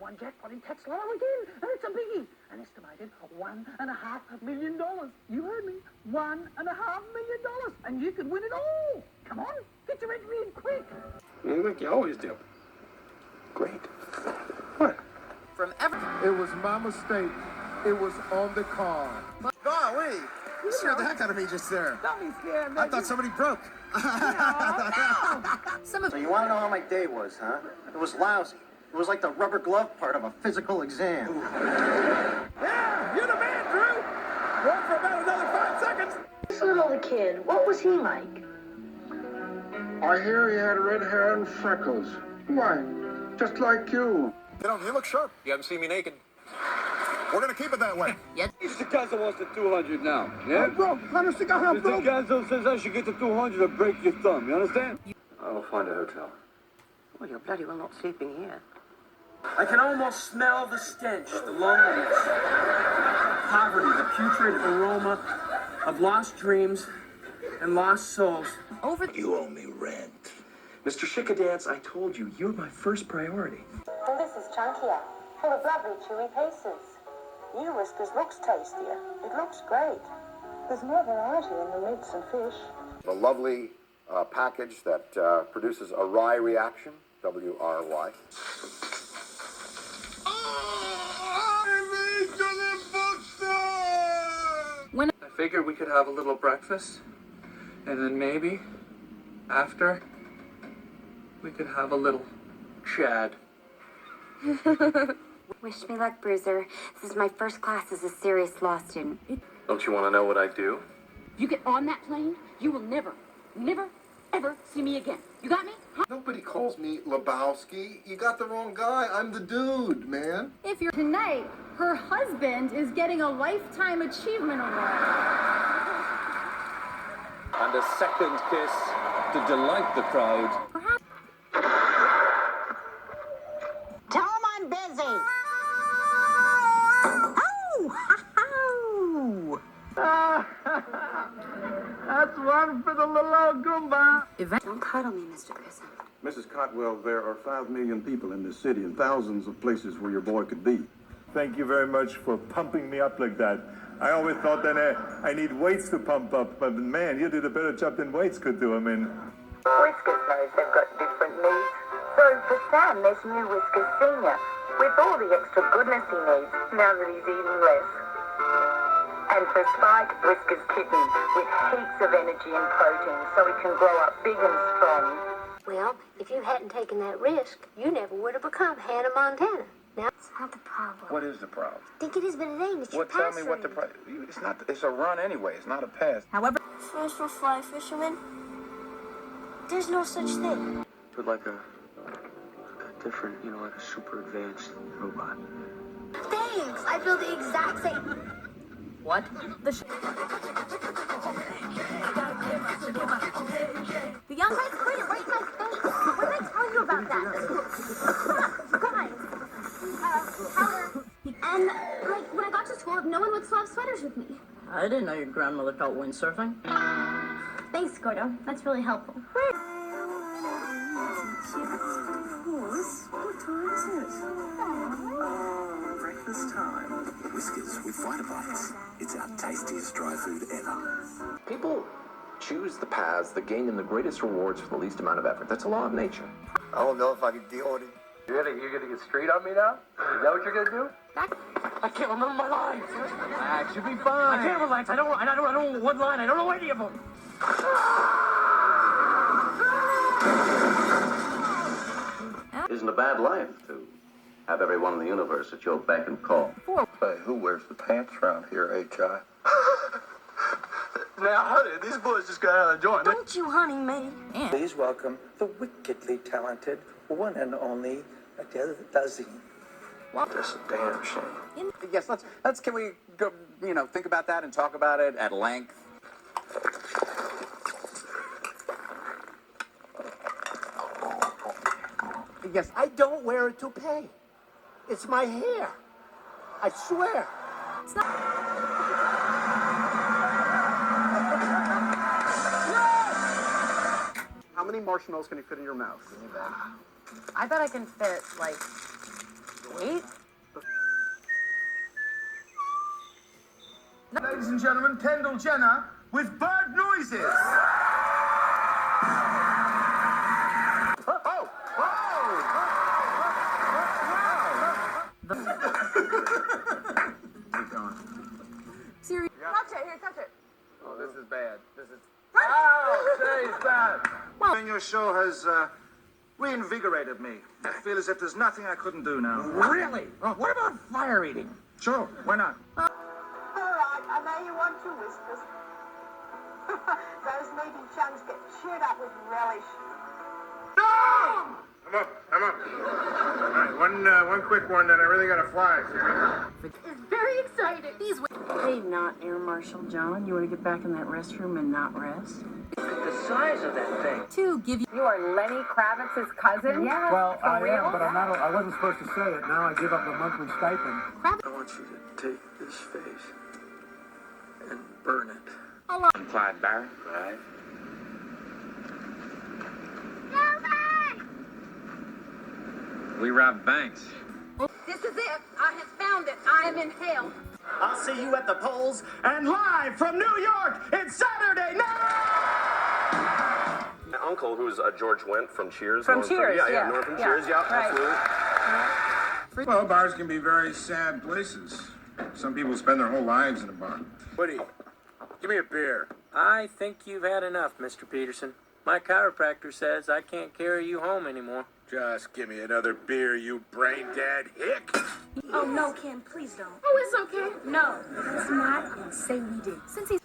won jackpot in tax lotto again, and it's a biggie. An estimated $1.5 million. You heard me, $1.5 million, and you could win it all. Come on, get your entry in quick. Like you always do. Great. What? It was my mistake. It was on the card. Golly, you scared the heck out of me just there. Don't be scared, I thought somebody broke. So you want to know how my day was, huh? It was lousy. It was like the rubber glove part of a physical exam. Yeah, you're the man, Drew. Run for about another 5 seconds. This little kid, what was he like? I hear he had red hair and freckles. Why? Just like you. You look sharp. You haven't seen me naked. We're going to keep it that way. Mr. Gazo wants the 200 now. Yeah? I'm broke. Honest to God, I'm broke. Mr. Gazo says I should get the 200 or break your thumb. You understand? I'll find a hotel. Well, you're bloody well not sleeping here. I can almost smell the stench, the loneliness, poverty, the putrid aroma of lost dreams and lost souls. You owe me rent. Mr. Shikadance, I told you, you're my first priority. And this is chunkier, full of lovely chewy pieces. New Whiskers looks tastier. It looks great. There's more variety in the meats and fish. A lovely package that produces a rye reaction, W-R-Y. I figured we could have a little breakfast, and then maybe, after, we could have a little Chad. Wish me luck, Bruiser. This is my first class as a serious law student. Don't you want to know what I do? You get on that plane, you will never, ever see me again. You got me? Huh? Nobody calls me Lebowski. You got the wrong guy. I'm the dude, man. If you're tonight, her husband is getting a Lifetime Achievement Award. And a second kiss to delight the crowd. Perhaps. Tell him I'm busy. That's one for the little old Goomba. Don't cuddle me, Mr. Grissom. Mrs. Cotwell, there are 5 million people in this city and thousands of places where your boy could be. Thank you very much for pumping me up like that. I always thought that I need weights to pump up, but man, you did a better job than weights could do. I mean, Whiskers knows they've got different needs. So for Sam, there's new Whiskers Senior, with all the extra goodness he needs now that he's eating less. And for Spike, Whiskers Kitten, with heaps of energy and protein so he can grow up big and strong. Well, if you hadn't taken that risk, you never would have become Hannah Montana. Now, it's not the problem. What is the problem? Think it has been a name. It's your What? Tell pass me what the rate. problem. It's not. It's a run anyway. It's not a pass. However, First for fly fishermen, there's no such thing. But like a different, like a super advanced robot. Thanks! I feel the exact same. what? The young guys quit it right in my face. What did I tell you about that? Guys, powder. And, when I got to school, no one would swap sweaters with me. I didn't know your grandmother taught windsurfing. Thanks, Gordo. That's really helpful. Breakfast time. Whiskers with Vitabites. It's our tastiest dry food ever. People choose the paths that gain them the greatest rewards for the least amount of effort. That's a law of nature. I don't know if I can deal with it. You're gonna get straight on me now? Is that what you're gonna do? I can't remember my lines. Relax, you'll be fine. I can't relax. I don't know one line. I don't know any of them. Isn't a bad life to have everyone in the universe at your beck and call. Hey, who wears the pants around here, H.I.? Now, honey, these boys just got out of the joint. Don't you honey me. Please welcome the wickedly talented one and only Adele Dazeem. That's a damn shame. Yes, can we go, think about that and talk about it at length? Yes, I don't wear a toupee. It's my hair. I swear. How many marshmallows can you fit in your mouth? I bet I can fit, Wait. Ladies and gentlemen, Kendall Jenner with bird noises. Keep going. Serious. Touch it. Here, touch it. Oh, this is bad. This is. Jeez, bad. Well, your show has reinvigorated me. I feel as if there's nothing I couldn't do now. Really? What about fire eating? Sure, why not? All right, I know you want your whiskers. Those meaty chunks get chewed up with relish. No! I'm up. All right, one quick one, then I really gotta fly. It's very exciting. These. Hey, not Air Marshal John. You want to get back in that restroom and not rest? The size of that thing. To give you. You are Lenny Kravitz's cousin? Yeah. Well, I real? am, but I wasn't supposed to say it. Now I give up the monthly stipend. I want you to take this face and burn it. I'm Clyde Barrett, right? We rob banks. This is it. I have found it. I am in hell. I'll see you at the polls and live from New York. It's Saturday night. My uncle, who's George Wendt from Cheers. From Cheers, yeah. Norm from Cheers, yeah, absolutely. Well, bars can be very sad places. Some people spend their whole lives in a bar. Woody, give me a beer. I think you've had enough, Mr. Peterson. My chiropractor says I can't carry you home anymore. Just give me another beer, you brain-dead hick. Oh, no, Ken, please don't. Oh, it's okay. No, let's not and say we did. Since he's...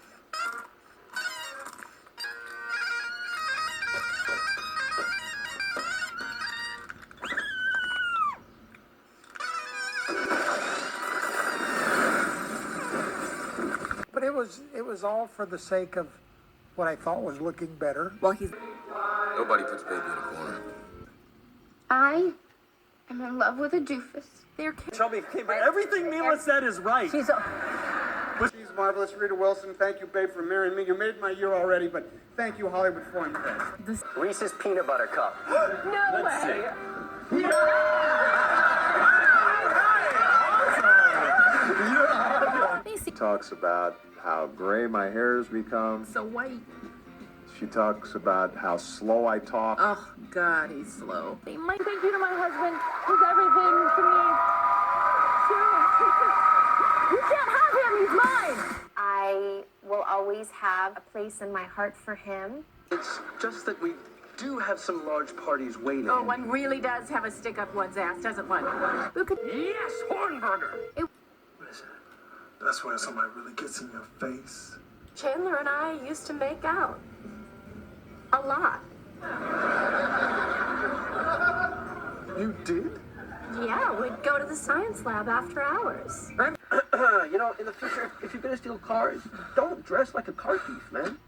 But it was all for the sake of what I thought was looking better. Well, he's. Nobody puts baby in a corner. I am in love with a doofus. Shelby, everything Mila said is right. She's marvelous, Rita Wilson. Thank you, babe, for marrying me. You made my year already, but thank you, Hollywood Foreign Press. Reese's Peanut Butter Cup. No way. She talks about how gray my hair has become. So white. She talks about how slow I talk. Oh, God, he's slow. Thank you to my husband, who's everything to me. You can't have him, he's mine. I will always have a place in my heart for him. It's just that we do have some large parties waiting. Oh, one really does have a stick up one's ass, doesn't one? Who could... Yes, Hornberger. That's when somebody really gets in your face. Chandler and I used to make out. A lot. You did? Yeah, we'd go to the science lab after hours. You know, in the future, if you're gonna steal cars, don't dress like a car thief, man.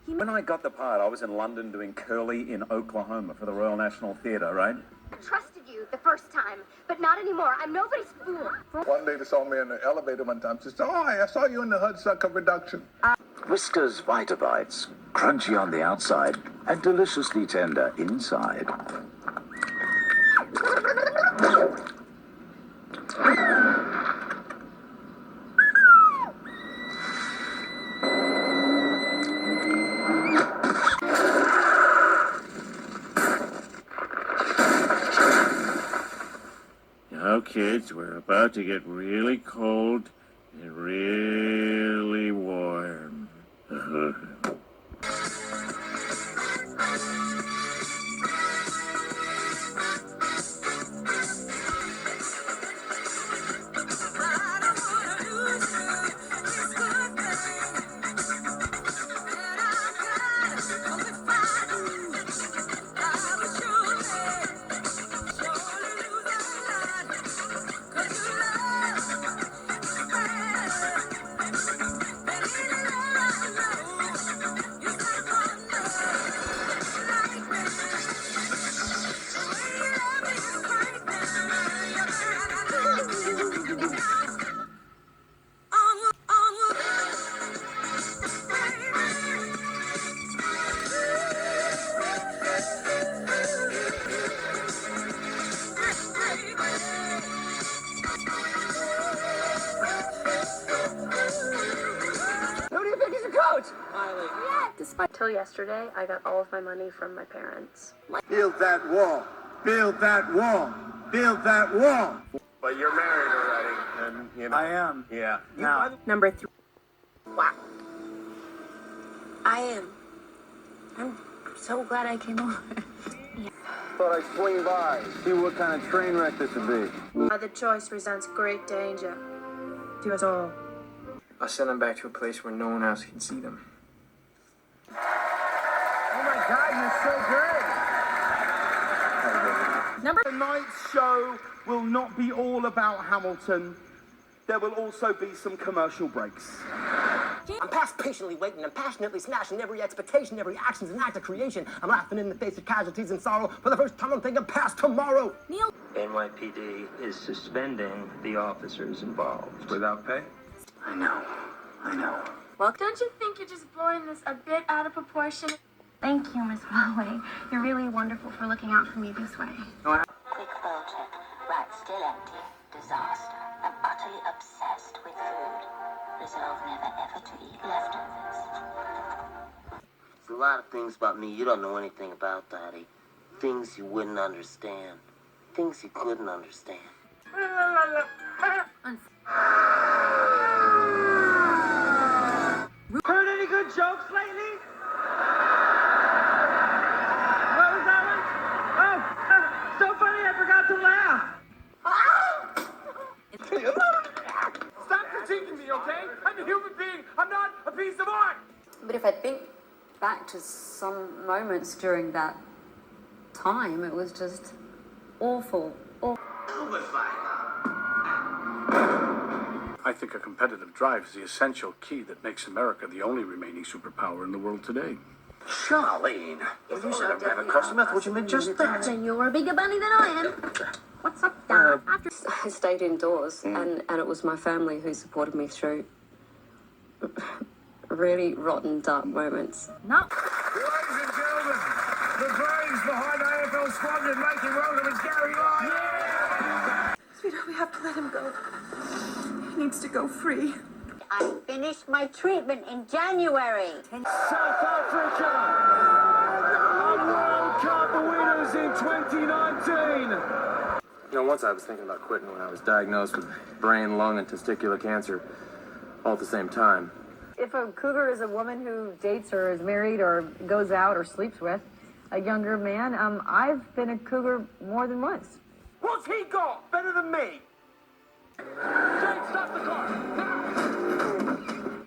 When I got the part, I was in London doing Curly in Oklahoma for the Royal National Theatre, right? I trusted you the first time, but not anymore. I'm nobody's fool. One lady saw me in the elevator one time. She said, "Oh, I saw you in the Hudsucker production." Whiskers Vita Bites, crunchy on the outside and deliciously tender inside. Now, kids, we're about to get really cold and really warm. despite. Till yesterday, I got all of my money from my parents. Build that wall. Build that wall. Build that wall. But you're married already, and you know. I am. Yeah. Now. Number 3. Wow. I am. I'm so glad I came over. Thought I'd swing by, see what kind of train wreck this would be. The choice presents great danger to us all. I'll send them back to a place where no one else can see them. Oh my God, you're so good. Tonight's show will not be all about Hamilton. There will also be some commercial breaks. I'm past patiently waiting. I'm passionately smashing every expectation, every action's an act of creation. I'm laughing in the face of casualties and sorrow. For the first time, I'm thinking past tomorrow. Neil. NYPD is suspending the officers involved. Without pay? I know. Well, don't you think you're just blowing this a bit out of proportion? Thank you, Miss Holloway. You're really wonderful for looking out for me this way. Quick phone check. Right, still empty. Disaster. I'm utterly obsessed with food. Resolve never ever to eat leftovers. There's a lot of things about me you don't know anything about, Daddy. Things you wouldn't understand. Things you couldn't understand. Heard any good jokes lately? What was that one? Oh, so funny I forgot to laugh. Stop critiquing me, okay? I'm a human being. I'm not a piece of art. But if I think back to some moments during that time, it was just awful. I think a competitive drive is the essential key that makes America the only remaining superpower in the world today. Charlene, if you said I'm having a customer, I thought you meant just that. And you're a bigger bunny than I am. What's up, Dad? After I stayed indoors, and it was my family who supported me through really rotten, dark moments. No. Ladies and gentlemen, the brains behind AFL Squadron making welcome is Gary Lyon. Sweetheart, we have to let him go. He needs to go free. I finished my treatment in January. South Africa are World Cup winners in 2019. You know, once I was thinking about quitting when I was diagnosed with brain, lung, and testicular cancer all at the same time. If a cougar is a woman who dates or is married or goes out or sleeps with a younger man, I've been a cougar more than once. What's he got better than me? Jake, stop the car!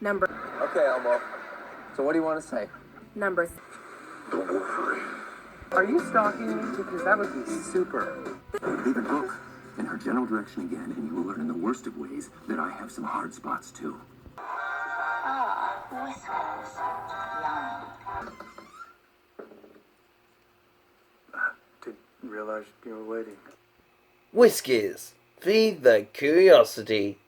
Number. Okay, Elmo. So what do you want to say? Number. Are you stalking me? Because that would be super. Leave a book in her general direction again, and you will learn in the worst of ways that I have some hard spots too. Ah, Whiskers. Yum. Didn't realize you were waiting. Whiskers, feed the curiosity.